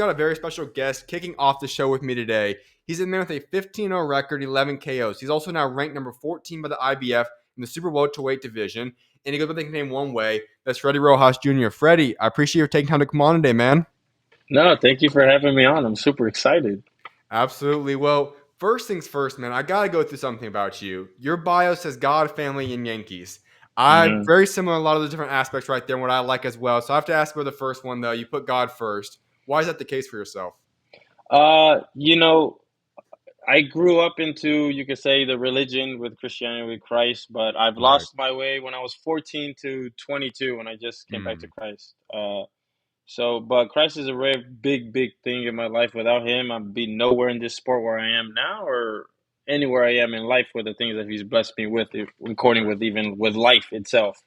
got a very special guest kicking off the show with me today. He's a man with a 15-0 record, 11 KOs. He's also now ranked number 14 by the IBF in the super welterweight division, and he goes by the nickname One Way. That's Freudis Rojas Jr. Freddie, I appreciate you taking time to come on today, man. No, thank you for having me on. I'm super excited. Absolutely. Well, first things first, man, I got to go through something about you. Your bio says God, family, and Yankees. I hmm very similar in a lot of the different aspects right there and what I like as well. So I have to ask for the first one, though. You put God first. Why is that the case for yourself? Uh, you know, I grew up into, you could say, the religion with Christianity, with Christ, but I've Right. lost my way when I was 14 to 22 when I just came back to Mm. Christ. But Christ is a very big, big thing in my life. Without him, I'd be nowhere in this sport where I am now or anywhere I am in life with the things that he's blessed me with, according Right. with even with life itself.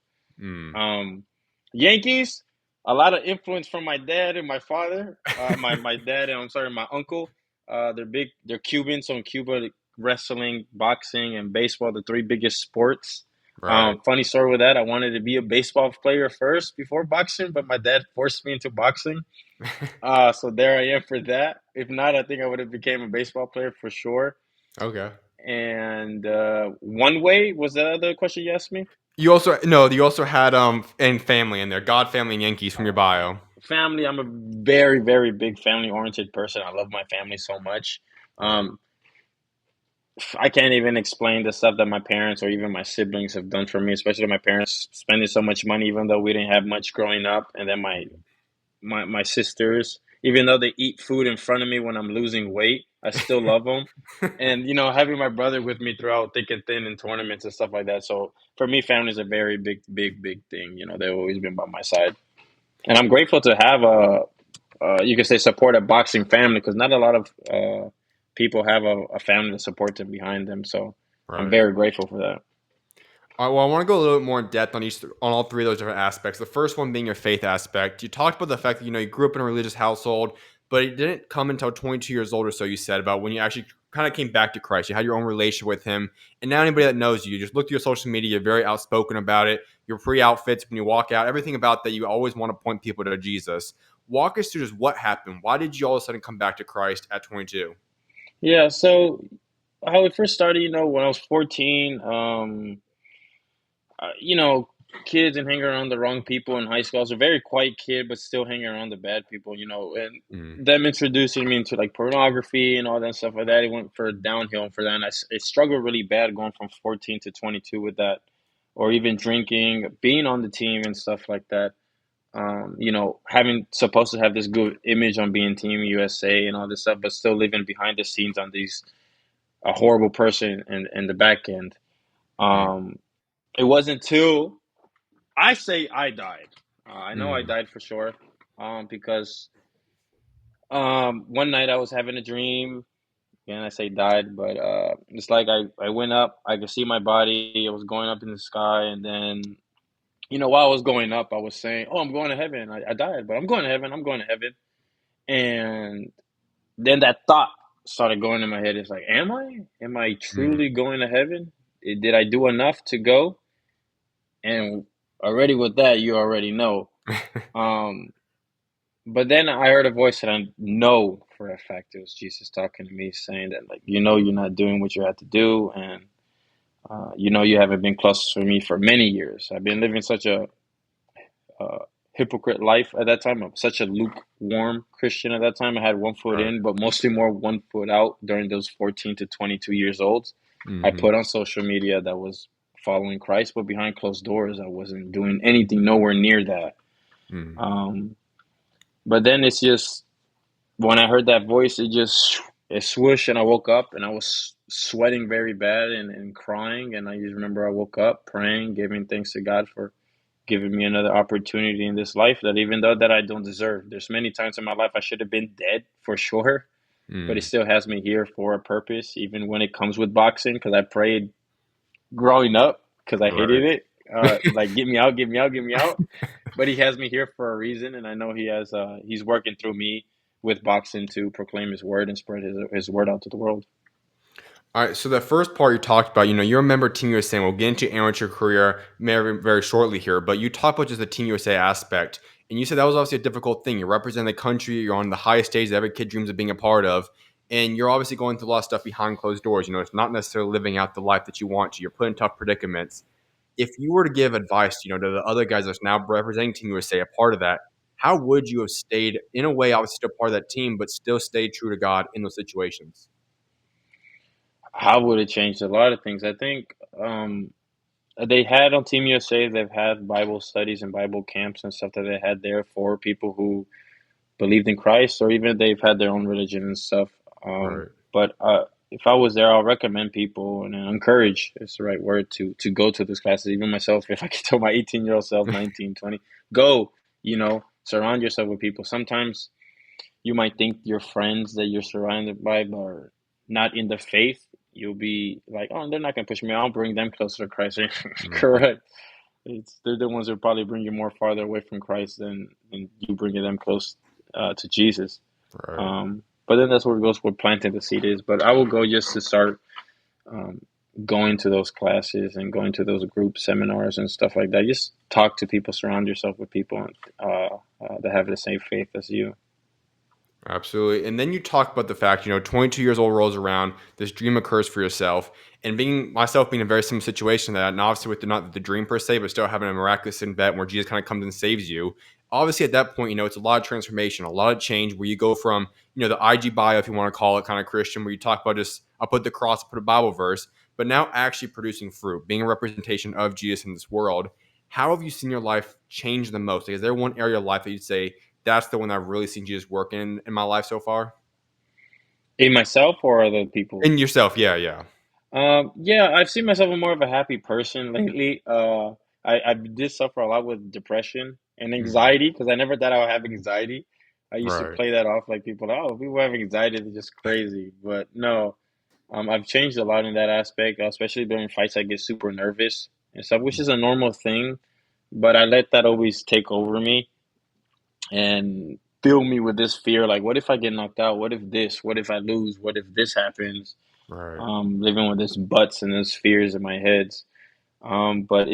Mm. Um, Yankees, a lot of influence from my dad and my father. My dad and I'm sorry, my uncle. They're big. They're Cuban, so in Cuba, wrestling, boxing, and baseball, the three biggest sports. Right. Funny story with that. I wanted to be a baseball player first before boxing, but my dad forced me into boxing. So there I am for that. If not, I think I would have became a baseball player for sure. Okay. And one way was the other question you asked me. You also had and family in there. God, family, and Yankees from your bio. Family, I'm a very, very big family oriented person. I love my family so much. Right. Um, I can't even explain the stuff that my parents or even my siblings have done for me, especially my parents spending so much money, even though we didn't have much growing up. And then my sisters, even though they eat food in front of me when I'm losing weight, I still love them. And, having my brother with me throughout thick and thin in tournaments and stuff like that. So for me, family is a very big, big, big thing. They've always been by my side. And I'm grateful to have you could say support a boxing family because not a lot of people have a family to support them behind them. So I'm Right. very grateful for that. All right, well, I want to go a little bit more in depth on all three of those different aspects. The first one being your faith aspect. You talked about the fact that you grew up in a religious household, but it didn't come until 22 years old or so. You said about when you actually kind of came back to Christ. You had your own relationship with Him, and now anybody that knows you just look at your social media. You're very outspoken about it. Your pre outfits when you walk out, everything about that. You always want to point people to Jesus. Walk us through just what happened. Why did you all of a sudden come back to Christ at 22? Yeah. So how it first started, when I was 14, you know, kids and hanging around the wrong people in high school. I was a very quiet kid, but still hanging around the bad people, and Mm. them introducing me into like pornography and all that stuff like that. It went for downhill for that. And I struggled really bad going from 14 to 22 with that, or even drinking, being on the team and stuff like that. Having supposed to have this good image on being Team USA and all this stuff, but still living behind the scenes on these a horrible person in the back end. Mm. Um, it wasn't till I say I died. I know I Mm. died for sure. Because one night I was having a dream. Again, I say died, but it's like I went up. I could see my body. I was going up in the sky, and then while I was going up, I was saying, "Oh, I'm going to heaven." I died, but I'm going to heaven. I'm going to heaven. And then that thought started going in my head. It's like, am I? Am I Mm. truly going to heaven? Did I do enough to go? And already with that, you already know. Um, But then I heard a voice that I know for a fact it was Jesus talking to me, saying that like you're not doing what you had to do, and you haven't been close to me for many years. I've been living such a hypocrite life at that time. I'm such a lukewarm Christian at that time. I had one foot Right. in, but mostly more one foot out during those 14 to 22 years old. I Mm-hmm. put on social media that was following Christ, but behind closed doors, I wasn't doing anything, nowhere near that. Mm. Um, but then it's just when I heard that voice, it swooshed, and I woke up, and I was sweating very bad and crying. And I just remember I woke up praying, giving thanks to God for giving me another opportunity in this life. That even though that I don't deserve, there's many times in my life I should have been dead for sure, but it Mm. still has me here for a purpose. Even when it comes with boxing, because I prayed growing up because I hated Right. it. Like get me out, get me out, get me out. But he has me here for a reason, and I know he's working through me with boxing to proclaim his word and spread his word out to the world. All right, so the first part you talked about, you're a member of Team USA. We'll get into your amateur career very, very shortly here, but you talked about just the Team USA aspect. And you said that was obviously a difficult thing. You're representing the country. You're on the highest stage that every kid dreams of being a part of. And you're obviously going through a lot of stuff behind closed doors. It's not necessarily living out the life that you want to. You're put in tough predicaments. If you were to give advice, to the other guys that's now representing Team USA, a part of that, how would you have stayed, in a way, obviously still part of that team, but still stayed true to God in those situations? How would it change a lot of things? I think they had on Team USA, they've had Bible studies and Bible camps and stuff that they had there for people who believed in Christ, or even they've had their own religion and stuff. Right. But if I was there, I'll recommend people and encourage, is the right word, to go to those classes. Even myself, if I could tell my 18-year-old self, 19, 20, go, surround yourself with people. Sometimes you might think your friends that you're surrounded by are not in the faith. You'll be like, oh, they're not going to push me. I'll bring them closer to Christ. Mhm. Correct. They're the ones that probably bring you more farther away from Christ than you bringing them close to Jesus. Right. But then that's where it goes where planting the seed is. But I will go just to start um, going to those classes and going to those group seminars and stuff like that. Just talk to people, surround yourself with people that have the same faith as you. Absolutely. And then you talk about the fact, 22 years old rolls around, this dream occurs for yourself. And being in a very similar situation to that, and obviously with not the dream per se, but still having a miraculous event where Jesus kind of comes and saves you. Obviously, at that point, it's a lot of transformation, a lot of change where you go from, the IG bio, if you want to call it kind of Christian, where you talk about just, I'll put the cross, put a Bible verse, but now actually producing fruit, being a representation of Jesus in this world. How have you seen your life change the most? Like, is there one area of life that you'd say, that's the one I've really seen Jesus work in my life so far? In myself or other people? In yourself, yeah, yeah. Yeah, I've seen myself as more of a happy person lately. I did suffer a lot with depression and Mhm. anxiety because I never thought I would have anxiety. I used to Right, play that off like people, oh, people have anxiety, they're just crazy. But no, I've changed a lot in that aspect, especially during fights. I get super nervous and stuff, which is a normal thing, but I let that always take over me and fill me with this fear. Like, what if I get knocked out? What if this? What if I lose? What if this happens? right. Living with this butts and those fears in my heads. But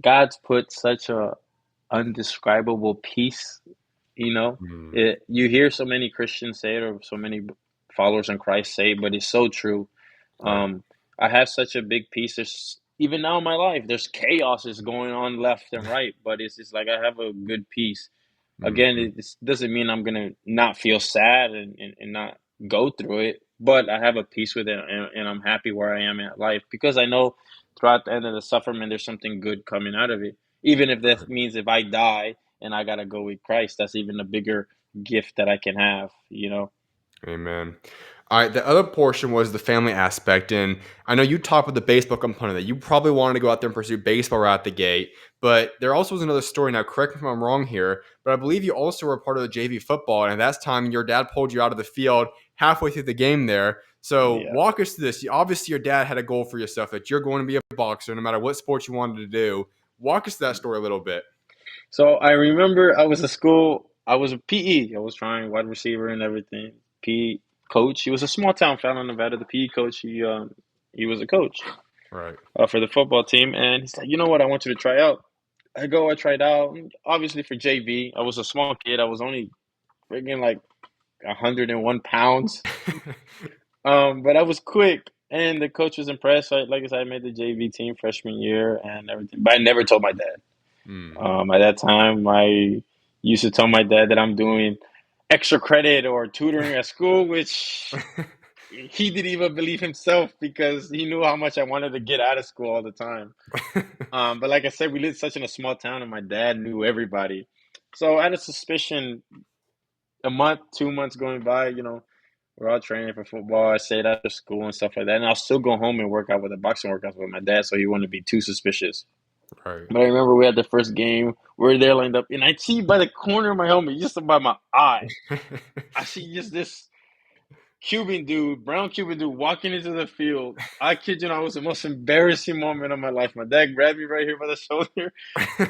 God's put such a undescribable peace. You know, Mm, you hear so many Christians say it, or so many followers in Christ say it, but it's so true. right. Um, I have such a big peace. There's even now in my life, there's chaos is going on left and right, but it's just like I have a good peace. Again, Mhm. it doesn't mean I'm gonna not feel sad and not go through it, but I have a peace with it, and I'm happy where I am at life because I know throughout the end of the suffering, there's something good coming out of it. Even if that means if I die and I gotta go with Christ, that's even a bigger gift that I can have, you know? Amen. All right, the other portion was the family aspect, and I know you talked about the baseball component that you probably wanted to go out there and pursue baseball right out the gate, but there also was another story. Now, correct me if I'm wrong here, but I believe you also were part of the JV football, and at that time, your dad pulled you out of the field halfway through the game there. So, Yeah. walk us through this. Obviously, your dad had a goal for yourself that you're going to be a boxer, no matter what sport you wanted to do. Walk us through that story a little bit. So I remember I was at school, I was a PE. I was trying wide receiver and everything. PE coach. He was a small town found in Nevada. The PE coach, he was a coach Right. for the football team, and he's like, you know what, I want you to try out. I tried out, obviously for JV. I was a small kid. I was only freaking like 101 pounds. But I was quick, and the coach was impressed. So, like I said, I made the JV team freshman year and everything. But I never told my dad. Mm. At that time, I used to tell my dad that I'm doing extra credit or tutoring at school, which he didn't even believe himself because he knew how much I wanted to get out of school all the time. But like I said, we lived such in a small town, and my dad knew everybody. So I had a suspicion. A month, 2 months going by, we're all training for football. I stayed after school and stuff like that, and I'll still go home and work out with the boxing workouts with my dad, so he wouldn't be too suspicious. Right. But I remember we had the first game. We are there lined up, and I see by the corner of my helmet, just about my eye, I see just this Cuban dude, brown Cuban dude, walking into the field. I kid you not, it was the most embarrassing moment of my life. My dad grabbed me right here by the shoulder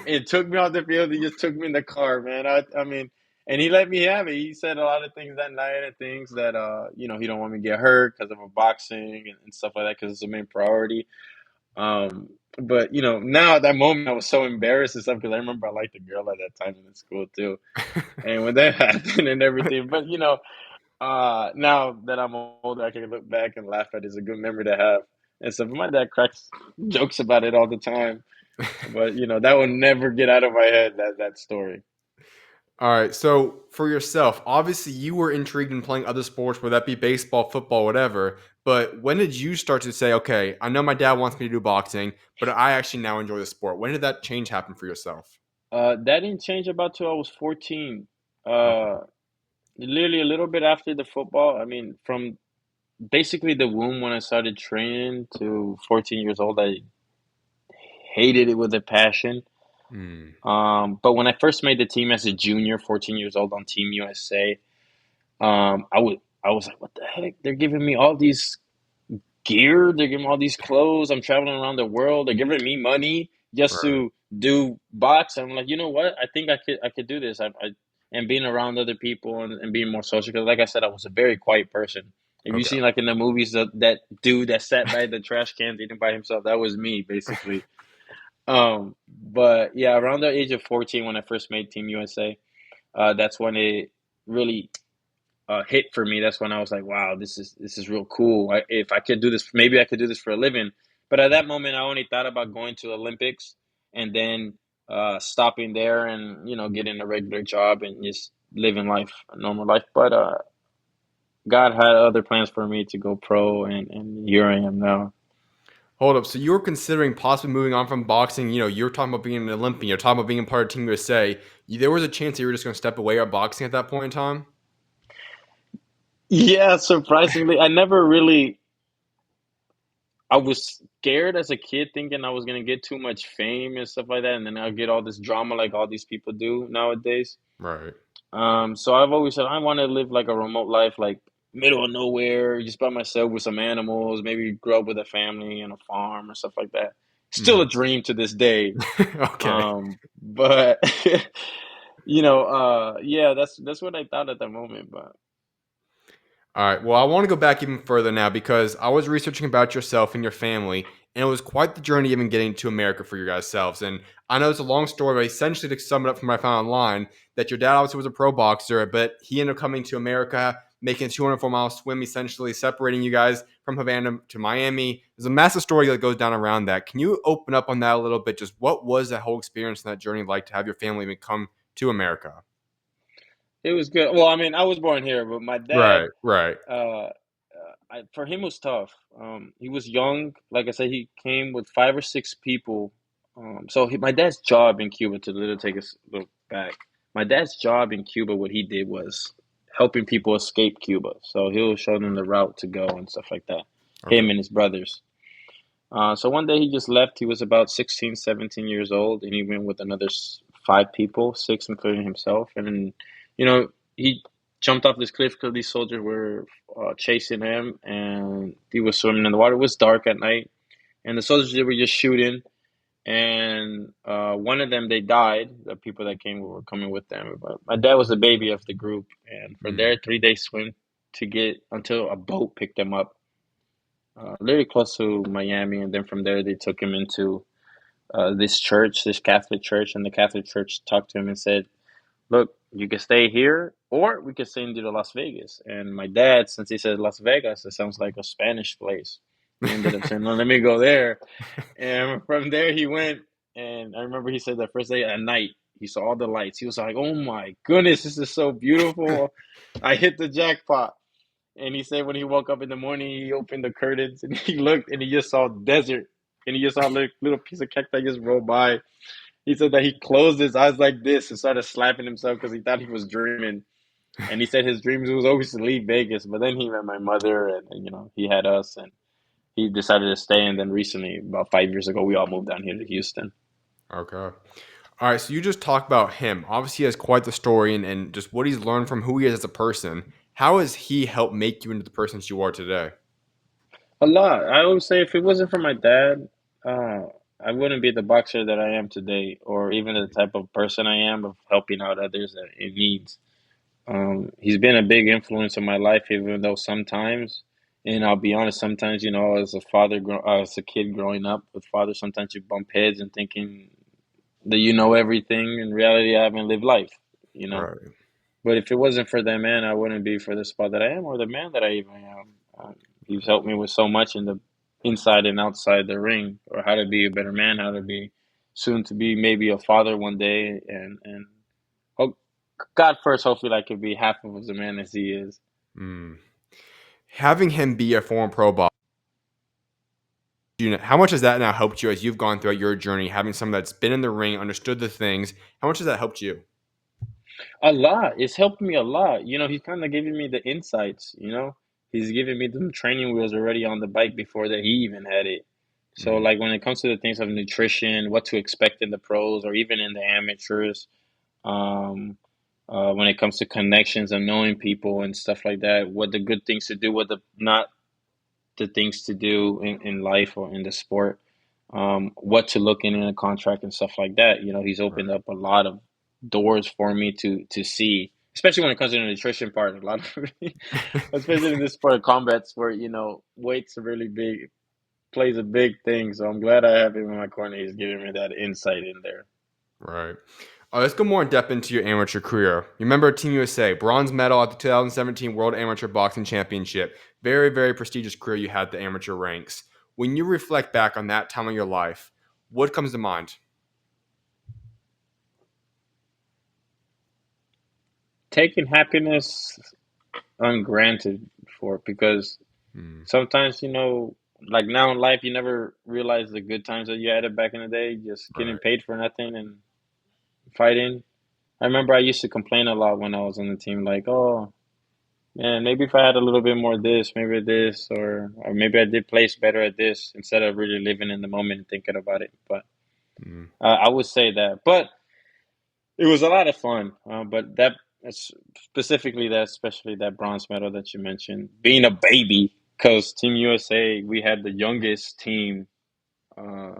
and took me off the field. He just took me in the car, man. I mean, and he let me have it. He said a lot of things that night and things that, he don't want me to get hurt because of a boxing and stuff like that because it's the main priority. But now at that moment I was so embarrassed and stuff because I remember I liked a girl at that time in school too. And when that happened and everything, but now that I'm older, I can look back and laugh at it. It's a good memory to have. And so my dad cracks jokes about it all the time. But that will never get out of my head, that story. All right. So for yourself, obviously you were intrigued in playing other sports, whether that be baseball, football, whatever. But when did you start to say, okay, I know my dad wants me to do boxing, but I actually now enjoy the sport? When did that change happen for yourself? That didn't change about till I was 14. Okay. Uh, Literally a little bit after the football. I mean, from basically the womb when I started training to 14 years old, I hated it with a passion. Hmm. But when I first made the team as a junior, 14 years old on Team USA, I was like, what the heck? They're giving me all these gear. They're giving me all these clothes. I'm traveling around the world. They're giving me money just Right. to do box. I'm like, you know what? I think I could do this. And being around other people and being more social. Because like I said, I was a very quiet person. If you Okay. see like in the movies that dude that sat by the trash cans eating by himself, that was me basically. But yeah, around the age of 14 when I first made Team USA, that's when it really hit for me. That's when I was like, wow, this is real cool. If I could do this, maybe I could do this for a living. But at that moment, I only thought about going to Olympics and then stopping there and getting a regular job and just living life, a normal life. But God had other plans for me to go pro, and here I am now. Hold up. So you were considering possibly moving on from boxing. You're talking about being an Olympian. You're talking about being a part of Team USA. There was a chance that you were just going to step away at boxing at that point in time. Yeah, surprisingly, I never really. I was scared as a kid, thinking I was gonna get too much fame and stuff like that, and then I'll get all this drama like all these people do nowadays. Right. So I've always said I want to live like a remote life, like middle of nowhere, just by myself with some animals, maybe grow up with a family and a farm or stuff like that. Still a Mhm. dream to this day. Okay. But yeah, that's what I thought at the moment. But All right. Well, I want to go back even further now because I was researching about yourself and your family, and it was quite the journey even getting to America for your guys' selves. And I know it's a long story, but essentially to sum it up from what I found online, that your dad obviously was a pro boxer, but he ended up coming to America, making a 204-mile swim, essentially separating you guys from Havana to Miami. There's a massive story that goes down around that. Can you open up on that a little bit? Just what was that whole experience and that journey like to have your family even come to America? it was good. Well, I mean, I was born here, but my dad, Right. Right. for him was tough. He was young. Like I said, he came with five or six people. My dad's job in Cuba, to little take us a little back. My dad's job in Cuba, what he did was helping people escape Cuba. So he'll show them the route to go and stuff like that. Okay. Him and his brothers. So one day he just left. He was about 16, 17 years old, and he went with another five people, six including himself. And then, he jumped off this cliff because these soldiers were chasing him, and he was swimming in the water. It was dark at night, and the soldiers they were just shooting. And one of them, they died. The people that came were coming with them. But my dad was the baby of the group, and for Mm. their 3 day swim to get until a boat picked them up literally close to Miami, and then from there they took him into this church, this Catholic church, and the Catholic church talked to him and said, "Look, you can stay here, or we can send you to Las Vegas." And my dad, since he said Las Vegas, it sounds like a Spanish place. He ended up saying, "No, let me go there." And from there he went, and I remember he said that first day at night he saw all the lights. He was like, "Oh my goodness, this is so beautiful! I hit the jackpot." And he said when he woke up in the morning, he opened the curtains and he looked and he just saw desert. And he just saw a little piece of cacti just roll by. He said that he closed his eyes like this and started slapping himself because he thought he was dreaming. And he said his dreams was always to leave Vegas. But then he met my mother and he had us and he decided to stay. And then recently, about 5 years ago, we all moved down here to Houston. Okay. All right. So you just talked about him. Obviously, he has quite the story and just what he's learned from who he is as a person. How has he helped make you into the person that you are today? A lot. I always say if it wasn't for my dad, uh, I wouldn't be the boxer that I am today, or even the type of person I am of helping out others that in needs. He's been a big influence in my life, even though sometimes And I'll be honest, sometimes, as a father, as a kid growing up with father, sometimes you bump heads and thinking that you know everything. In reality, I haven't lived life, you know. Right. But if it wasn't for that man, I wouldn't be for the spot that I am or the man that I even am. He's helped me with so much in the inside and outside the ring, or how to be a better man, how to be soon to be maybe a father one day, and hope God first, hopefully, I could be half of as a man as he is. Mm. Having him be a former pro boxer, how much has that now helped you as you've gone throughout your journey? Having someone that's been in the ring, understood the things, how much has that helped you? A lot. It's helped me a lot. He's kind of giving me the insights. He's giving me the training wheels already on the bike before that he even had it. So, Mm. like when it comes to the things of nutrition, what to expect in the pros or even in the amateurs, um, when it comes to connections and knowing people and stuff like that, what the good things to do, what the not the things to do in life or in the sport, what to look in a contract and stuff like that. He's opened Right. up a lot of doors for me to see, especially when it comes to the nutrition part. A lot of, especially in this sport of combat sport, weight's a really big plays a big thing. So I'm glad I have him in my corner. He's giving me that insight in there. Right. Let's go more in depth into your amateur career. You remember Team USA, bronze medal at the 2017 World Amateur Boxing Championship. Very, very prestigious career you had at the amateur ranks. When you reflect back on that time of your life, what comes to mind? Taking happiness ungranted for because Mm. sometimes, like now in life, you never realize the good times that you had it back in the day, just getting Right. paid for nothing and fighting. I remember I used to complain a lot when I was on the team, like, oh, man, maybe if I had a little bit more this, maybe this, or maybe I did place better at this instead of really living in the moment and thinking about it. But Mm. I would say that. But it was a lot of fun. But specifically that, especially that bronze medal that you mentioned, being a baby, because Team USA, we had the youngest team uh,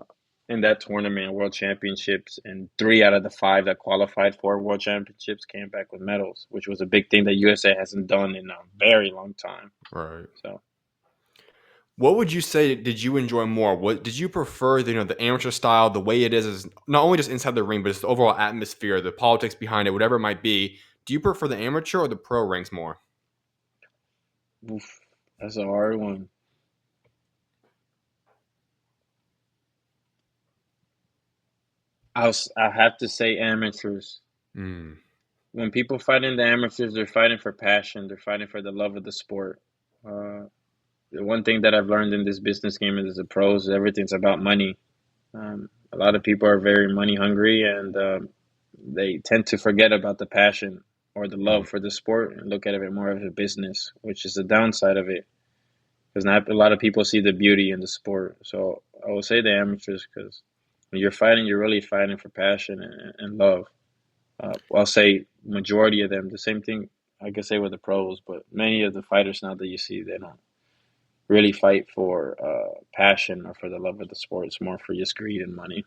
in that tournament, World Championships, and 3 out of the 5 that qualified for World Championships came back with medals, which was a big thing that USA hasn't done in a very long time. Right. So What would you say did you enjoy more? What did you prefer, the amateur style, the way it is not only just inside the ring, but just the overall atmosphere, the politics behind it, whatever it might be. Do you prefer the amateur or the pro ranks more? oof, that's a hard one. I have to say amateurs. Mm. When people fight in the amateurs, they're fighting for passion. They're fighting for the love of the sport. Uh, the one thing that I've learned in this business game is the pros, everything's about money. A lot of people are very money hungry, and they tend to forget about the passion or the Mm. love for the sport and look at it more as a business, which is the downside of it. Because not a lot of people see the beauty in the sport. So I will say the amateurs, because when you're fighting, you're really fighting for passion and love. I'll say majority of them. The same thing I could say with the pros, but many of the fighters now that you see, they don't really fight for passion or for the love of the sport. It's more for just greed and money.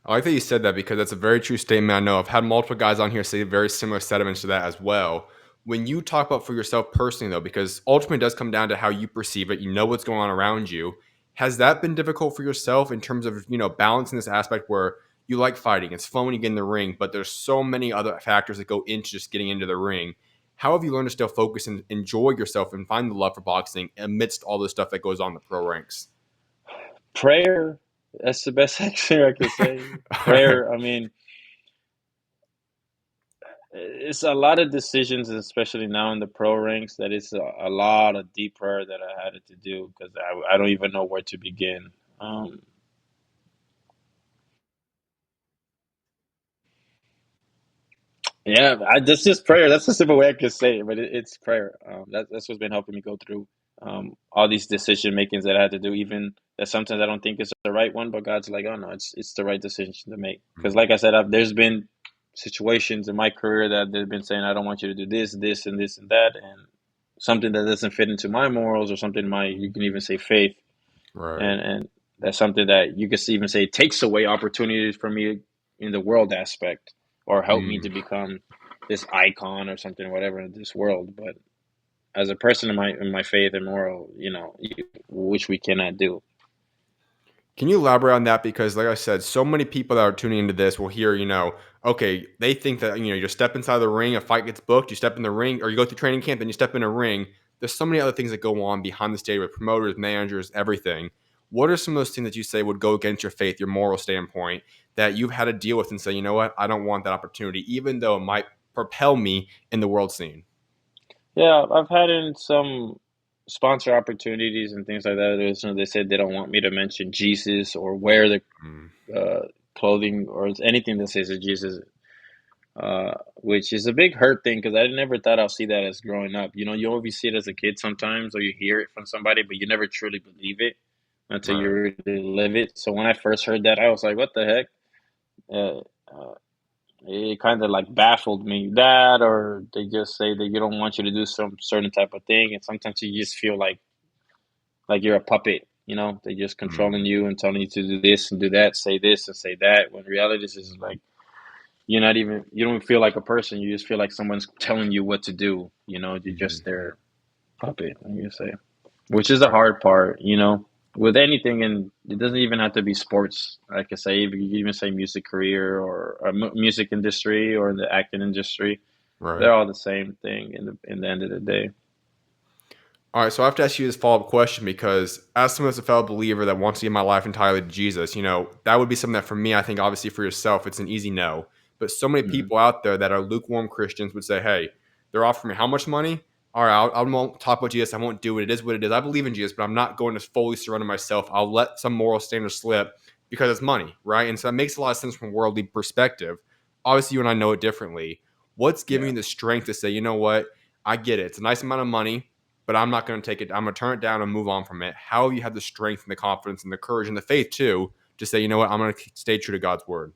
I like that you said that because that's a very true statement. I know I've had multiple guys on here say very similar sentiments to that as well. When you talk about for yourself personally, though, because ultimately it does come down to how you perceive it, you know what's going on around you. Has that been difficult for yourself in terms of balancing this aspect where you like fighting, it's fun when you get in the ring, but there's so many other factors that go into just getting into the ring. How have you learned to still focus and enjoy yourself and find the love for boxing amidst all the stuff that goes on in the pro ranks? Prayer. That's the best answer I could say. All right. Prayer. I mean, it's a lot of decisions, especially now in the pro ranks, that it's a lot of deep prayer that I had to do because I don't even know where to begin. Um, yeah, that's just prayer. That's a simple way I could say it, but it's prayer. That's what's been helping me go through all these decision makings that I had to do, even that sometimes I don't think it's the right one, but God's like, oh no, it's the right decision to make. Because, like I said, there's been situations in my career that they've been saying, I don't want you to do this, this, and this, and that, and something that doesn't fit into my morals or something my you can even say faith, Right. and that's something that you could even say takes away opportunities from me in the world aspect or help me Mm. to become this icon or something, whatever in this world. But as a person in my faith and moral, which we cannot do. Can you elaborate on that? Because, like I said, so many people that are tuning into this will hear, okay, they think that, you step inside the ring, a fight gets booked, you step in the ring, or you go through training camp, then you step in a ring. There's so many other things that go on behind the stage with promoters, managers, everything. What are some of those things that you say would go against your faith, your moral standpoint, that you've had to deal with and say, you know what, I don't want that opportunity, even though it might propel me in the world scene? Yeah, I've had in some sponsor opportunities and things like that. They said they don't want me to mention Jesus or wear the Mm, clothing or anything that says that Jesus, which is a big hurt thing because I never thought I'll see that as growing up. You always see it as a kid sometimes, or you hear it from somebody, but you never truly believe it until you right. really live it. So when I first heard that, I was like, "What the heck?" Uh, uh, it kind of like baffled me. That, or they just say that you don't want you to do some certain type of thing, and sometimes you just feel like you're a puppet. They're just controlling Mm, you and telling you to do this and do that, say this and say that. When reality this is like you don't feel like a person. You just feel like someone's telling you what to do. You're just mhm. their puppet, like you say, which is the hard part. With anything, and it doesn't even have to be sports. Like I say, you can even say music career or music industry or the acting industry. Right. They're all the same thing in the end of the day. All right, so I have to ask you this follow-up question because as someone that's a fellow believer that wants to give my life entirely to Jesus, that would be something that for me, I think obviously for yourself, it's an easy no. But so many Hmm. people out there that are lukewarm Christians would say, hey, they're offering me how much money? All right, I won't talk about Jesus. I won't do it. It is what it is. I believe in Jesus, but I'm not going to fully surrender myself. I'll let some moral standards slip because it's money, right? And so that makes a lot of sense from a worldly perspective. Obviously, you and I know it differently. What's giving Yeah. you the strength to say, you know what? I get it. It's a nice amount of money, but I'm not going to take it. I'm going to turn it down and move on from it. How have you had the strength and the confidence and the courage and the faith too to say, you know what, I'm going to stay true to God's word?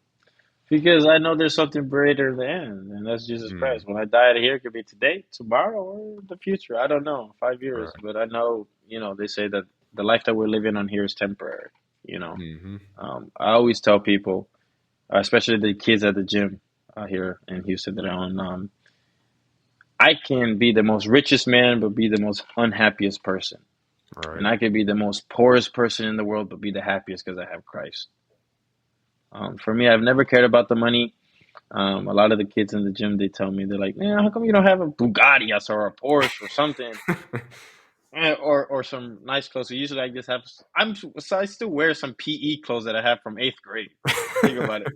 Because I know there's something greater than, and that's Jesus Mm, Christ. When I die here, it could be today, tomorrow, or the future. I don't know, 5 years. right. But I know, they say that the life that we're living on here is temporary. You know, Mm-hmm. I always tell people, especially the kids at the gym here in Houston that I own, I can be the most richest man, but be the most unhappiest person. And Right. I could be the most poorest person in the world, but be the happiest because I have Christ. For me, I've never cared about the money. A lot of the kids in the gym, they tell me, they're like, "Man, how come you don't have a Bugatti or a Porsche or something, or some nice clothes?" So usually, I just have. So I still wear some PE clothes that I have from eighth grade. Think about it,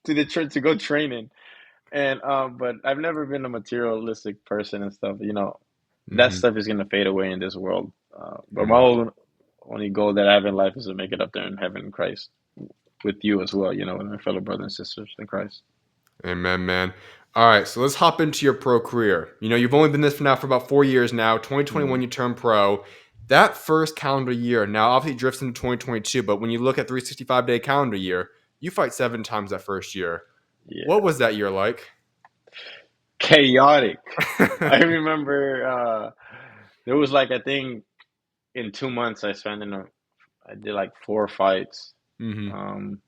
to go training, and but I've never been a materialistic person and stuff. That Mm-hmm. stuff is gonna fade away in this world. But my Right. only goal that I have in life is to make it up there in heaven in Christ with you as well. With my fellow brothers and sisters in Christ. Amen, man. All right, so let's hop into your pro career. You've only been this for now for about 4 years now. 2021, Mm, you turned pro. That first calendar year, now obviously drifts into 2022, but when you look at 365-day calendar year, you fight 7 times that first year. What yeah. was that year like? Chaotic. I remember there was like I think in 2 months I did like 4 fights. hmm Um,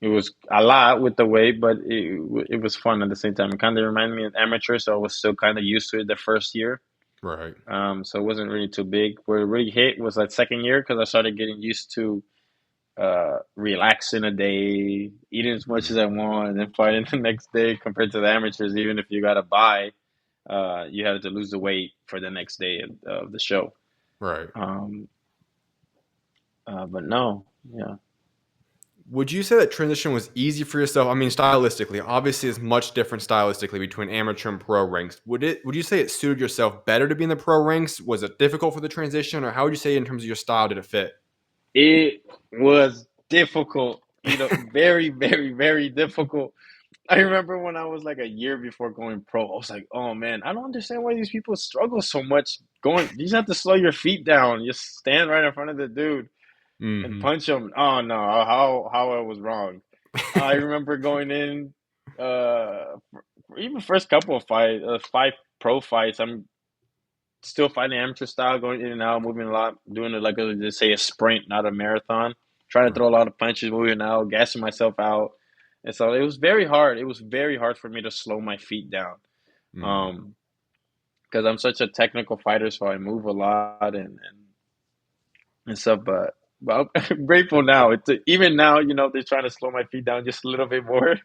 it was a lot with the weight, but it was fun at the same time. It kind of reminded me of amateur, so I was still kind of used to it the first year. Right. So it wasn't really too big. Where it really hit was that second year because I started getting used to relaxing a day, eating as much as Mhm. I want, and then fighting the next day. Compared to the amateurs, even if you got to buy. You had to lose the weight for the next day of the show. Right. Um, but no, yeah. Would you say that transition was easy for yourself? I mean, stylistically, obviously, it's much different stylistically between amateur and pro ranks. Would you say it suited yourself better to be in the pro ranks? Was it difficult for the transition, or how would you say in terms of your style did it fit? It was difficult, very, very, very difficult. I remember when I was like a year before going pro, I was like, oh man, I don't understand why these people struggle so much going. You just have to slow your feet down. Just stand right in front of the dude and hmm punch him. Oh no, how I was wrong. I remember going in, for even first couple of five pro fights. I'm still fighting amateur style, going in and out, moving a lot, doing it like just say a sprint, not a marathon. Trying to throw a lot of punches, moving out, gassing myself out, and so it was very hard. It was very hard for me to slow my feet down. hmm Um, because I'm such a technical fighter, so I move a lot and stuff. But I'm grateful now. It's even now, they're trying to slow my feet down just a little bit more.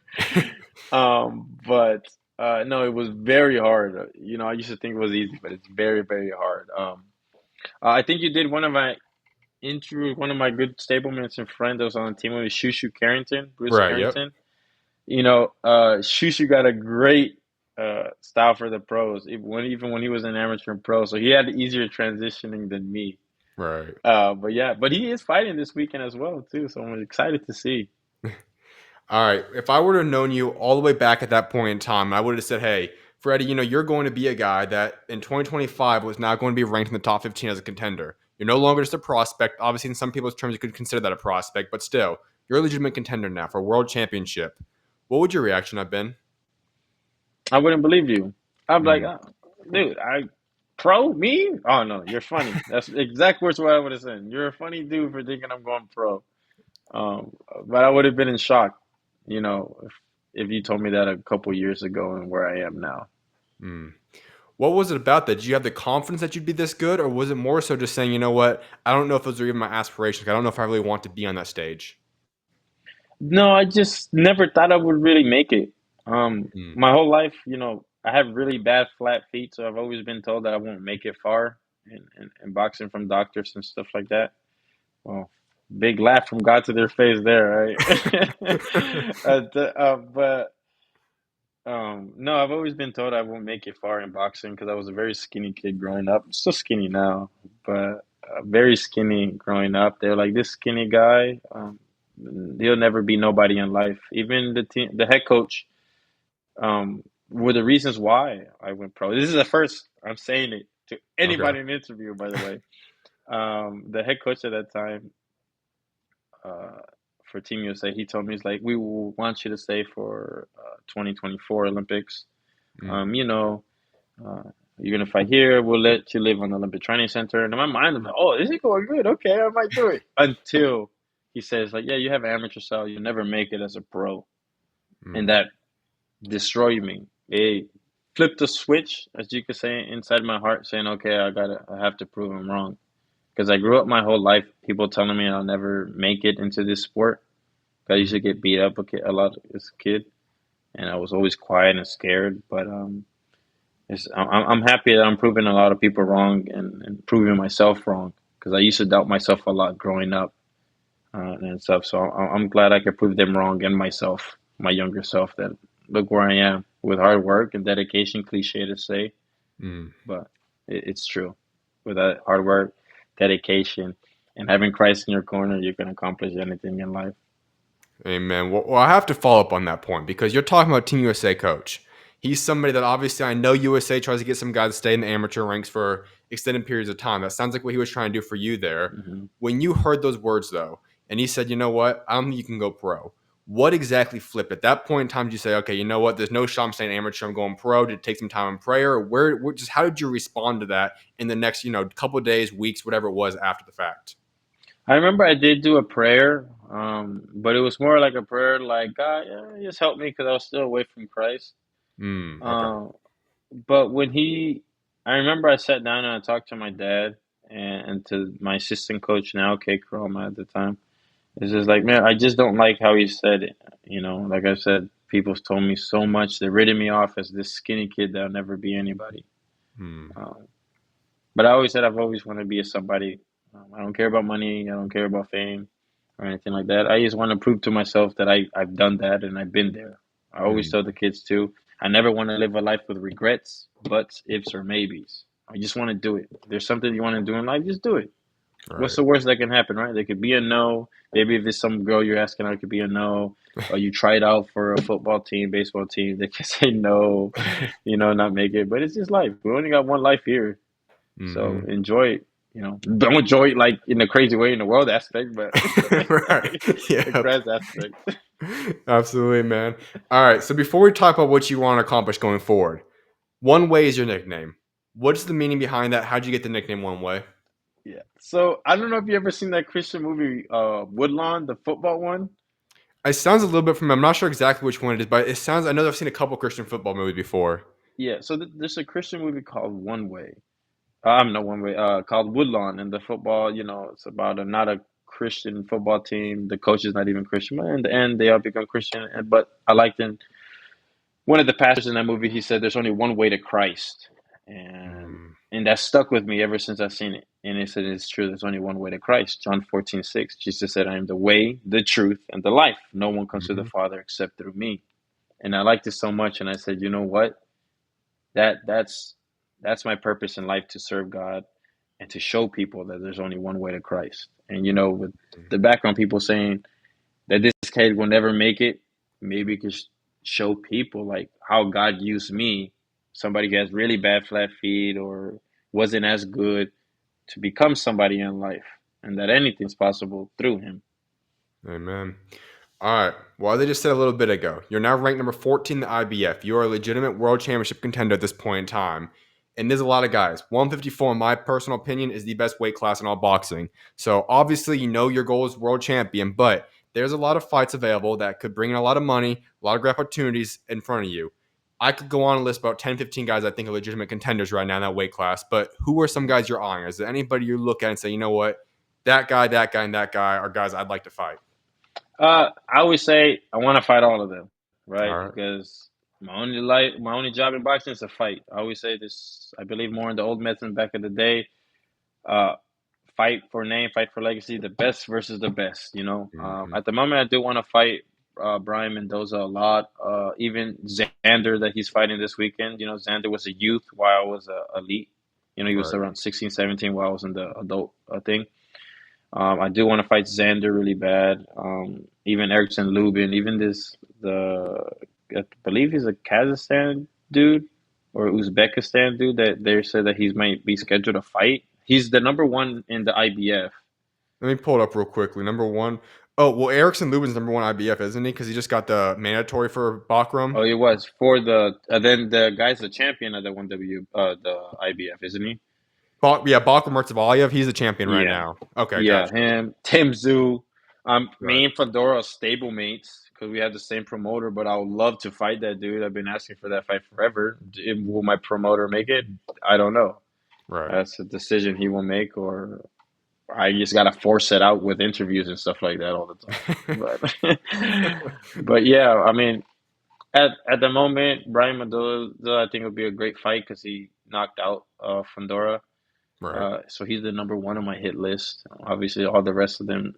But no, it was very hard. I used to think it was easy, but it's very, very hard. I think you did one of my good stablements and friend that was on the team with Shushu Carrington, Bruce Right. Yep. Carrington. Shushu got a great style for the pros, even when he was an amateur and pro, so he had easier transitioning than me. Right. But yeah, but he is fighting this weekend as well too, so I'm excited to see. All right. If I would have known you all the way back at that point in time, I would have said, hey, Freddie, you're going to be a guy that in 2025 was now going to be ranked in the top 15 as a contender. You're no longer just a prospect. Obviously, in some people's terms, you could consider that a prospect, but still, you're a legitimate contender now for a world championship. What would your reaction have been? I wouldn't believe you. I'd be like, Mm. oh, dude, I pro me? Oh no, you're funny. That's exact words what I would have said. You're a funny dude for thinking I'm going pro. Um, but I would have been in shock, if you told me that a couple years ago and where I am now. Mm. What was it about that? Did you have the confidence that you'd be this good, or was it more so just saying, you know what, I don't know if those are even my aspirations. I don't know if I really want to be on that stage. No, I just never thought I would really make it. Mm. My whole life, I have really bad flat feet, so I've always been told that I won't make it far in boxing from doctors and stuff like that. Well, big laugh from God to their face there, right? But no, I've always been told I won't make it far in boxing because I was a very skinny kid growing up. I'm still skinny now, but very skinny growing up. They're like, this skinny guy, he'll never be nobody in life. Even the head coach, were the reasons why I went pro. This is the first I'm saying it to Okay. anybody in the interview, by the way. The head coach at that time, uh, for Team USA, he told me, he's like, we will want you to stay for 2024 Olympics. Mm. Um, you know, uh, you're gonna fight here. We'll let you live on the Olympic Training Center. And in my mind, I'm like, oh, this is going good. Okay, I might do it. Until he says, like, yeah, you have amateur style. You'll never make it as a pro, and Mm. that destroyed me. It flipped a switch, as you could say, inside my heart, saying, okay, I have to prove him wrong. Because I grew up my whole life, people telling me I'll never make it into this sport. I used Mm. to get beat up a lot as a kid, and I was always quiet and scared. But I'm happy that I'm proving a lot of people wrong and proving myself wrong because I used to doubt myself a lot growing up and stuff. So I'm glad I could prove them wrong and myself, my younger self, that look where I am with hard work and dedication. Cliche to say, Mm. but it's true. With that hard work, dedication, and having Christ in your corner, you can accomplish anything in life. Amen. Well, I have to follow up on that point because you're talking about Team USA coach. He's somebody that obviously I know USA tries to get some guys to stay in the amateur ranks for extended periods of time. That sounds like what he was trying to do for you there. Hmm. When you heard those words though, and he said, you know what, I don't think you can go pro. What exactly flipped at that point in time? Did you say, okay, you know what, there's no shot I'm staying amateur, I'm going pro? Did it take some time in prayer? Or just how did you respond to that in the next, couple of days, weeks, whatever it was after the fact? I remember I did do a prayer, but it was more like a prayer like, God, yeah, just help me because I was still away from Christ. Okay. Um, but I remember I sat down and I talked to my dad and to my assistant coach now, Kate Croma at the time. It's just like, man, I just don't like how he said it. Like I said, people's told me so much. They're written me off as this skinny kid that'll never be anybody. Hmm. Um, but I always said I've always wanted to be a somebody. I don't care about money. I don't care about fame or anything like that. I just want to prove to myself that I've done that and I've been there. I always Hmm. tell the kids too. I never want to live a life with regrets, buts, ifs, or maybes. I just want to do it. If there's something you want to do in life, just do it. What's Right. the worst that can happen, right? There could be a no. Maybe if there's some girl you're asking out, it could be a no. Or you tried out for a football team, baseball team, they can say no, not make it. But it's just life. We only got one life here. So Hmm. enjoy it. Don't enjoy it like in a crazy way in the world aspect, but Right. the Yep. grass aspect. Absolutely, man. All right. So before we talk about what you want to accomplish going forward, One Way is your nickname. What's the meaning behind that? How'd you get the nickname One Way? Yeah. So I don't know if you ever seen that Christian movie, Woodlawn, the football one. It sounds a little bit familiar. I'm not sure exactly which one it is, but it sounds. I know I've seen a couple Christian football movies before. yeah. So there's a Christian movie called One Way. I'm not One Way. Called Woodlawn, and the football. It's about not a Christian football team. The coach is not even Christian, but in the end, they all become Christian. But I liked him. One of the pastors in that movie, he said, "There's only one way to Christ," and Mm, and that stuck with me ever since I've seen it. And he said, "It's true. There's only one way to Christ." John 14:6. Jesus said, "I am the way, the truth, and the life. No one comes to the mhm. Father except through me." And I liked it so much, and I said, "You know what? That's my purpose in life, to serve God and to show people that there's only one way to Christ." And with the background people saying that this kid will never make it, maybe it could show people like how God used me, somebody who has really bad flat feet or wasn't as good, to become somebody in life, and that anything's possible through him. Amen. All right. Well, as I just said a little bit ago, you're now ranked number 14 in the IBF. You are a legitimate world championship contender at this point in time. And there's a lot of guys. 154, in my personal opinion, is the best weight class in all boxing. So obviously, your goal is world champion, but there's a lot of fights available that could bring in a lot of money, a lot of great opportunities in front of you. I could go on and list about 10, 15 guys I think are legitimate contenders right now in that weight class. But who are some guys you're eyeing? Is there anybody you look at and say, you know what, that guy, and that guy are guys I'd like to fight? I always say I want to fight all of them, right? All right. Because my only job in boxing is to fight. I always say this. I believe more in the old method back in the day. Uh, Fight for name, fight for legacy, the best versus the best. Mhm. At the moment, I do want to fight Brian Mendoza a lot. Even Xander that he's fighting this weekend. Xander was a youth while I was a elite. He was Right. around 16, 17 while I was in the adult thing. I do want to fight Xander really bad. Even Erickson Lubin, even I believe he's a Kazakhstan dude or Uzbekistan dude that they said that he might be scheduled to fight. He's the number one in the IBF. Let me pull it up real quickly. Number one. Oh, well, Erickson Lubin's number one IBF, isn't he? Because he just got the mandatory for Bakram. Oh, it was for then the guy's the champion of the 1W the IBF, isn't he? Yeah, Bakram Murtzavaliev, he's the champion right Yeah, now. Okay, yeah, gotcha. him, Tim Zoo. Right. Me and Fedora are stablemates because we have the same promoter. But I would love to fight that dude. I've been asking for that fight forever. Will my promoter make it? I don't know. Right. That's a decision he will make, or I just gotta force it out with interviews and stuff like that all the time. But yeah, I mean, at the moment, Brian Mendoza, I think would be a great fight because he knocked out Fandora. Right. So he's the number one on my hit list. Obviously, all the rest of them,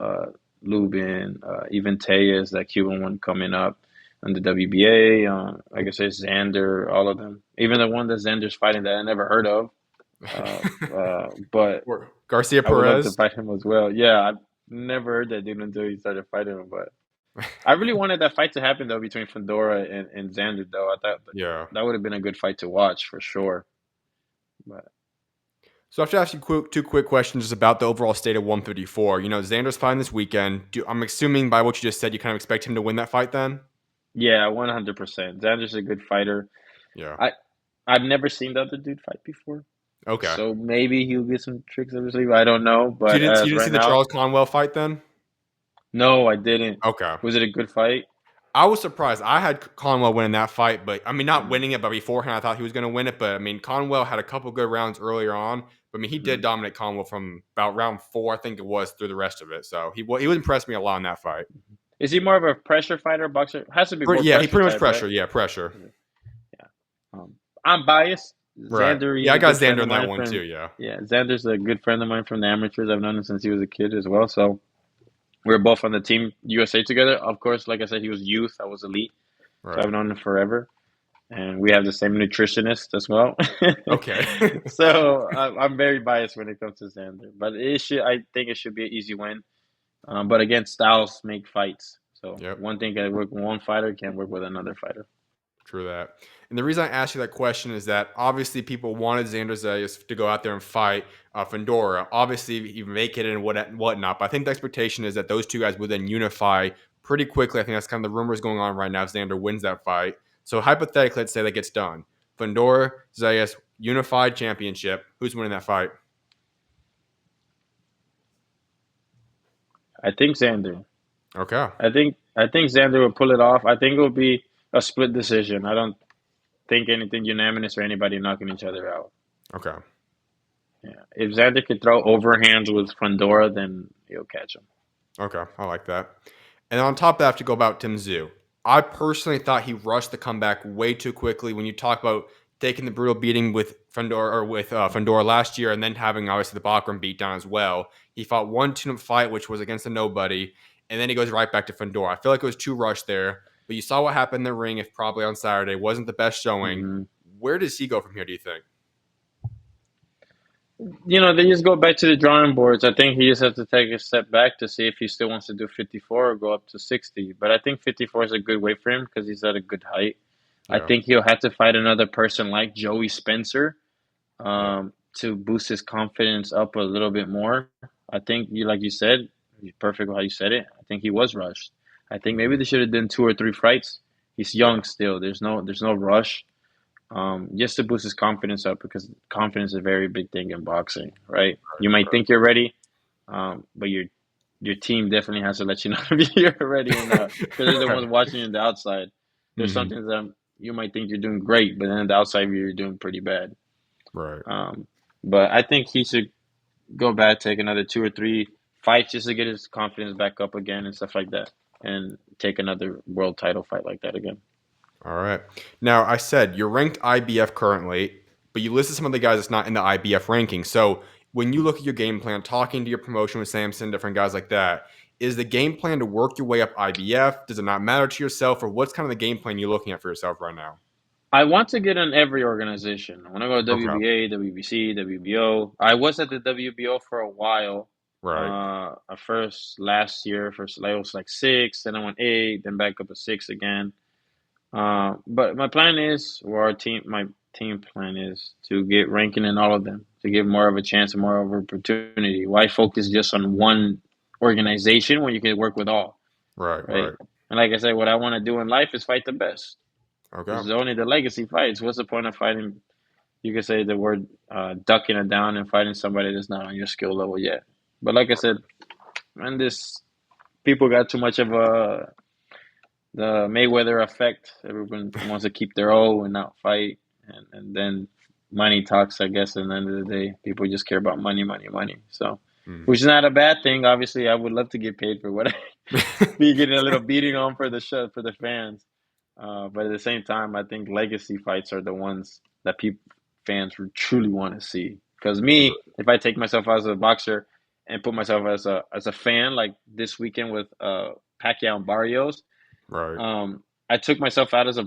uh, Lubin, even Tejas, that Cuban one coming up, and the WBA. Like I said, Xander, all of them. Even the one that Xander's fighting that I never heard of. But Or Garcia I would love to Perez. fight him as well. Yeah, I've never heard that dude until he started fighting him. But I really wanted that fight to happen though between Fedora and Xander. Though I thought Yeah. that would have been a good fight to watch for sure. But So I have to ask you two quick questions just about the overall state of 154. Xander's fighting this weekend. I'm assuming by what you just said, you kind of expect him to win that fight then? yeah, 100%. Xander's a good fighter. Yeah. I I've never seen the other dude fight before, Okay. so maybe he'll get some tricks up his sleeve. I don't know, So you but didn't you as didn't see right the now, Charles Conwell fight then? no, I didn't. Okay. Was it a good fight? I was surprised. I had Conwell winning that fight, but I mean, not Mm-hmm. winning it, but beforehand, I thought he was going to win it. But I mean, Conwell had a couple good rounds earlier on. But I mean, he did Mm-hmm. dominate Conwell from about round 4, I think it was, through the rest of it. So he would impress me a lot in that fight. Is he more of a pressure fighter, boxer? Has to be more Yeah, he pressure pretty much type, right? pressure. Yeah, pressure. Yeah. I'm biased. Right. Xander, Yeah, he's I a got good friend Xander of in that mine one too. from Yeah. yeah, Xander's a good friend of mine from the amateurs. I've known him since he was a kid as well. So we're both on the team USA together. Of course, like I said, he was youth. I was elite. So I've Right. known him forever. And we have the same nutritionist as well. Okay. So I'm very biased when it comes to Xander. But I think it should be an easy win. But again, styles make fights. So Yep. one thing can work with one fighter can't work with another fighter. True that. And the reason I asked you that question is that obviously people wanted Xander Zayas to go out there and fight Fandora. Obviously, he make it and whatnot. But I think the expectation is that those two guys would then unify pretty quickly. I think that's kind of the rumors going on right now if Xander wins that fight. So hypothetically, let's say that gets done. Fandora, Zayas, unified championship. Who's winning that fight? I think Xander. Okay. I think Xander will pull it off. I think it will be a split decision. I don't think anything unanimous or anybody knocking each other out. Okay. Yeah. If Xander could throw overhands with Fundora, then he'll catch him. Okay. I like that. And on top of that, I have to go about Tim Zhu. I personally thought he rushed the comeback way too quickly. When you talk about taking the brutal beating with Fundora last year, and then having obviously the Bachram beatdown as well, he fought one tune-up fight, which was against a nobody, and then he goes right back to Fundora. I feel like it was too rushed there, but you saw what happened in the ring. If probably on Saturday wasn't the best showing. Hmm. Where does he go from here? Do you think? They just go back to the drawing boards. I think he just has to take a step back to see if he still wants to do 54 or go up to 60. But I think 54 is a good weight for him because he's at a good height. I Yeah. think he'll have to fight another person like Joey Spencer Yeah. to boost his confidence up a little bit more. I think like you said, perfect how you said it. I think he was rushed. I think maybe Hmm. they should have done 2 or 3 fights. He's Yeah. young still. There's no rush. Just to boost his confidence up because confidence is a very big thing in boxing, right? You might think you're ready, but your team definitely has to let you know if you're ready or not because they're the ones watching you on the outside. There's Hmm. something that you might think you're doing great, but then on the outside you're doing pretty bad. Right. Um, but I think he should go back, take another 2 or 3 fights just to get his confidence back up again and stuff like that, and take another world title fight like that again. All right. Now, I said you're ranked IBF currently, but you listed some of the guys that's not in the IBF ranking. So when you look at your game plan, talking to your promotion with Samson, different guys like that, is the game plan to work your way up IBF? Does it not matter to yourself, or what's kind of the game plan you're looking at for yourself right now? I want to get in every organization. I want to go to Okay. WBA, WBC, WBO. I was at the WBO for a while. Right. At first last year, first I was like 6, then I went 8, then back up to 6 again. But my plan is, or my team plan is to get ranking in all of them, to give more of a chance and more of an opportunity. Why focus just on one organization when you can work with all, Right. right? Right. And like I said, what I want to do in life is fight the best. Okay. It's only the legacy fights. What's the point of fighting? You could say the word ducking it down and fighting somebody that's not on your skill level yet. But like I said, man, this people got too much of the Mayweather effect. Everyone wants to keep their O and not fight, and then money talks. I guess at the end of the day, people just care about money, money, money. So, Hmm. which is not a bad thing. Obviously, I would love to get paid for what I be getting a little beating on for the show for the fans. But at the same time, I think legacy fights are the ones that people fans truly want to see. Because me, if I take myself as a boxer and put myself as a fan, like this weekend with Pacquiao and Barrios, Right. I took myself out as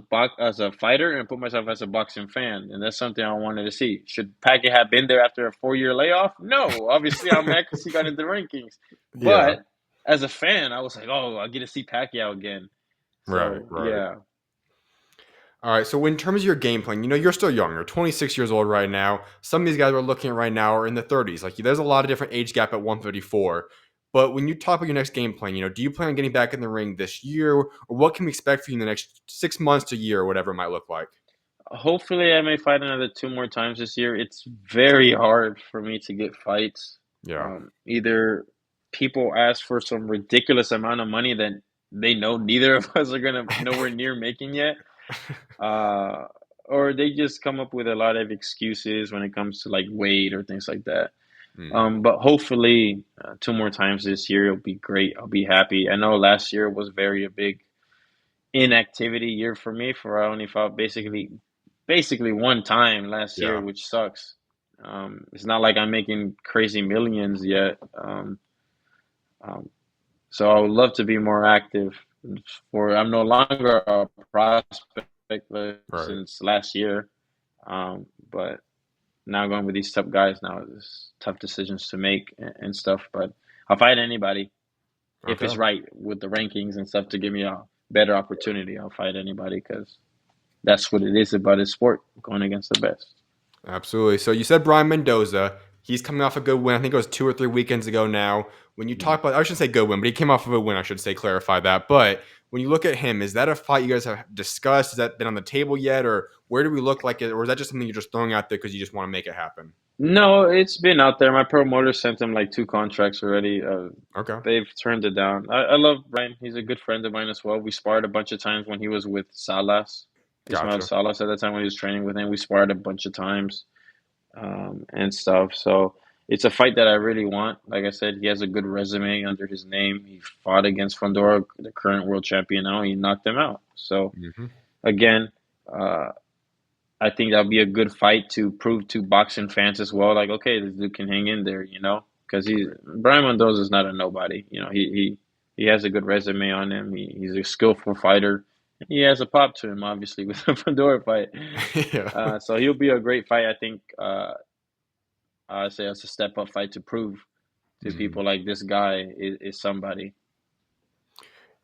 a fighter and put myself as a boxing fan, and that's something I wanted to see. Should Pacquiao have been there after a 4 year layoff? No, obviously I'm mad because he got into the rankings. Yeah. But as a fan, I was like, oh, I get to see Pacquiao again. Right. So Right. yeah. All right. So, in terms of your game plan, you're still young. You're 26 years old right now. Some of these guys we're looking at right now are in the 30s. Like, there's a lot of different age gap at 154. But when you talk about your next game plan, do you plan on getting back in the ring this year, or what can we expect for you in the next 6 months to a year, or whatever it might look like? Hopefully, I may fight another 2 more times this year. It's very hard for me to get fights. Yeah. Either people ask for some ridiculous amount of money that they know neither of us are gonna nowhere near making yet, uh, or they just come up with a lot of excuses when it comes to like weight or things like that. Hmm. But hopefully, 2 more times this year it'll be great. I'll be happy. I know last year was very a big inactivity year for me. For I only fought basically one time last year, Yeah. which sucks. It's not like I'm making crazy millions yet. Um, so I would love to be more active. For I'm no longer a prospect Right. since last year, but now going with these tough guys now, there's tough decisions to make and stuff. But I'll fight anybody if it's Okay. right with the rankings and stuff to give me a better opportunity. I'll fight anybody because that's what it is about this sport, going against the best. Absolutely. So you said Brian Mendoza. He's coming off a good win. I think it was 2 or 3 weekends ago now. When you Mm. talk about, I shouldn't say good win, but he came off of a win. I should say, clarify that. But when you look at him, is that a fight you guys have discussed? Has that been on the table yet, or where do we look like it, or is that just something you're just throwing out there because you just want to make it happen? No, it's been out there. My promoter sent him like 2 contracts already. Okay. They've turned it down. I love Brian. He's a good friend of mine as well. We sparred a bunch of times when he was with Salas. Ismael Gotcha. Salas at that time when he was training with him. We sparred a bunch of times and stuff. So it's a fight that I really want. Like I said, he has a good resume under his name. He fought against Fondora, the current world champion now. He knocked him out. So Hmm. again, uh, I think that'll be a good fight to prove to boxing fans as well. Like, okay, this dude can hang in there, because Brian Mendoza is not a nobody. He has a good resume on him. He's a skillful fighter. He has a pop to him, obviously, with the Fedor fight. Yeah. So he'll be a great fight. I think. I say it's a step up fight to prove to Mhm. people like this guy is somebody.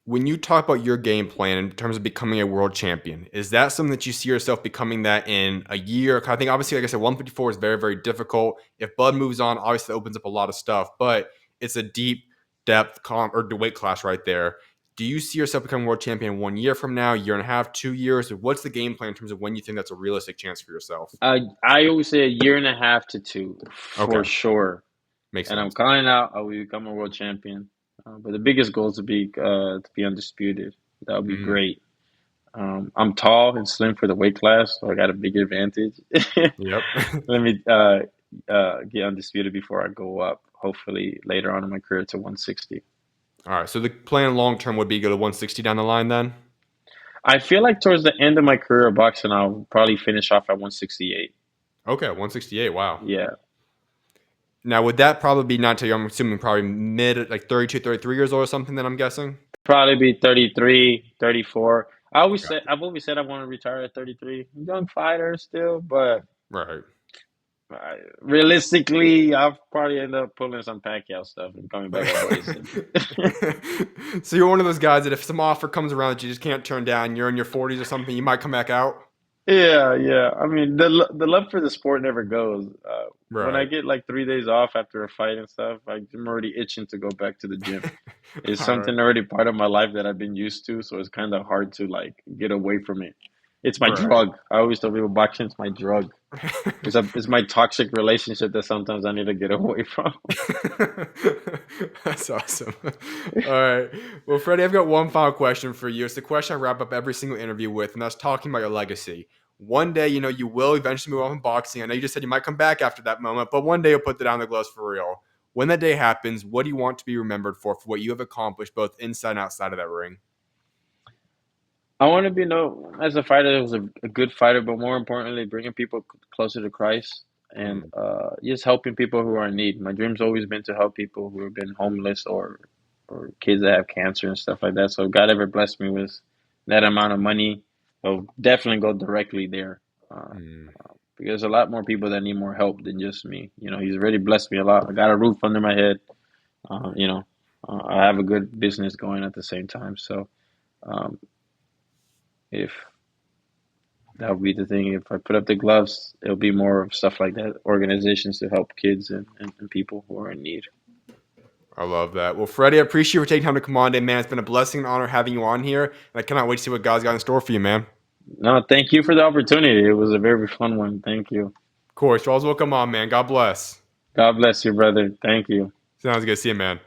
When you talk about your game plan in terms of becoming a world champion, is that something that you see yourself becoming that in a year? 'Cause I think obviously, like I said, 154 is very, very difficult. If Bud moves on, obviously it opens up a lot of stuff, but it's a deep depth or the weight class right there. Do you see yourself becoming world champion 1 year from now, year and a half, 2 years? What's the game plan in terms of when you think that's a realistic chance for yourself? I always say a year and a half to two Okay, for sure. makes And I'm sense. calling out. I will become a world champion. But the biggest goal is to be undisputed. That would be Mhm. great. I'm tall and slim for the weight class, so I got a big advantage. Yep. Let me get undisputed before I go up. Hopefully later on in my career to 160. All right. So the plan long term would be go to 160 down the line then? I feel like towards the end of my career of boxing, I'll probably finish off at 168. Okay, 168. Wow. Yeah, Now, would that probably be not till I'm assuming probably mid, like 32, 33 years old or something, then I'm guessing? probably be 33, 34. Gotcha. I've always said I want to retire at 33. Young fighter still, but Right. realistically, I'll probably end up pulling some Pacquiao stuff and coming back at Bison. So you're one of those guys that if some offer comes around that you just can't turn down, you're in your 40s or something, you might come back out? Yeah, yeah. I mean, the love for the sport never goes. When I Right. get like 3 days off after a fight and stuff, I'm already itching to go back to the gym. It's All right. something already part of my life that I've been used to, so it's kind of hard to like get away from it. It's my Right. drug. I always tell people boxing's my drug. It's my toxic relationship that sometimes I need to get away from. That's awesome. All right. Well, Freddie, I've got one final question for you. It's the question I wrap up every single interview with, and that's talking about your legacy. One day, you will eventually move on from boxing. I know you just said you might come back after that moment, but one day you'll put down the gloves for real. When that day happens, what do you want to be remembered for what you have accomplished both inside and outside of that ring? I want to be known as a fighter that was a good fighter, but more importantly, bringing people closer to Christ and Mm, just helping people who are in need. My dream's always been to help people who have been homeless or kids that have cancer and stuff like that. So if God ever blessed me with that amount of money, I'll definitely go directly there. Uh, mm. because there's a lot more people that need more help than just me. He's already blessed me a lot. I got a roof under my head. Uh, you know, I have a good business going at the same time. So um, if that would be the thing. If I put up the gloves, it'll be more of stuff like that, organizations to help kids and people who are in need. I love that. Well, Freddie, I appreciate you for taking time to come on today, man. It's been a blessing and honor having you on here, and I cannot wait to see what God's got in store for you, man. No, thank you for the opportunity. It was a very fun one. Thank you. Of course, you're always welcome on, man. God bless. God bless you, brother. Thank you. Sounds good. See you, man.